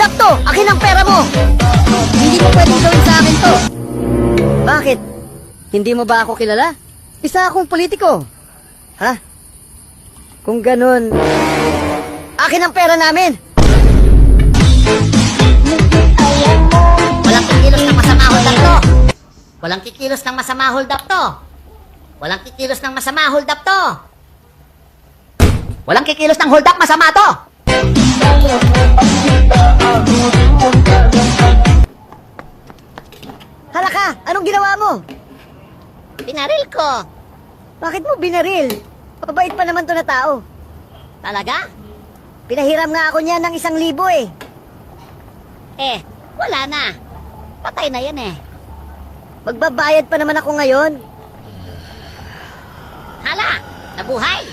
Dapto! Akin ang pera mo! Hindi mo pwedeng gawin sa akin to. Bakit? Hindi mo ba ako kilala? Isa akong politiko. Ha? Kung ganun, akin ang pera namin! Walang kikilos ng masama, hold up to. Walang kikilos ng masama, hold up to. Walang kikilos ng masama, hold up to. Walang kikilos ng hold up, masama to. Halaka! Anong ginawa mo? Pinaril ko. Bakit mo binaril? Mabait pa naman to na tao. Talaga? Pinahiram nga ako niya ng 1,000 eh. Wala na. Patay na yan eh. Magbabayad pa naman ako ngayon. Hala, nabuhay.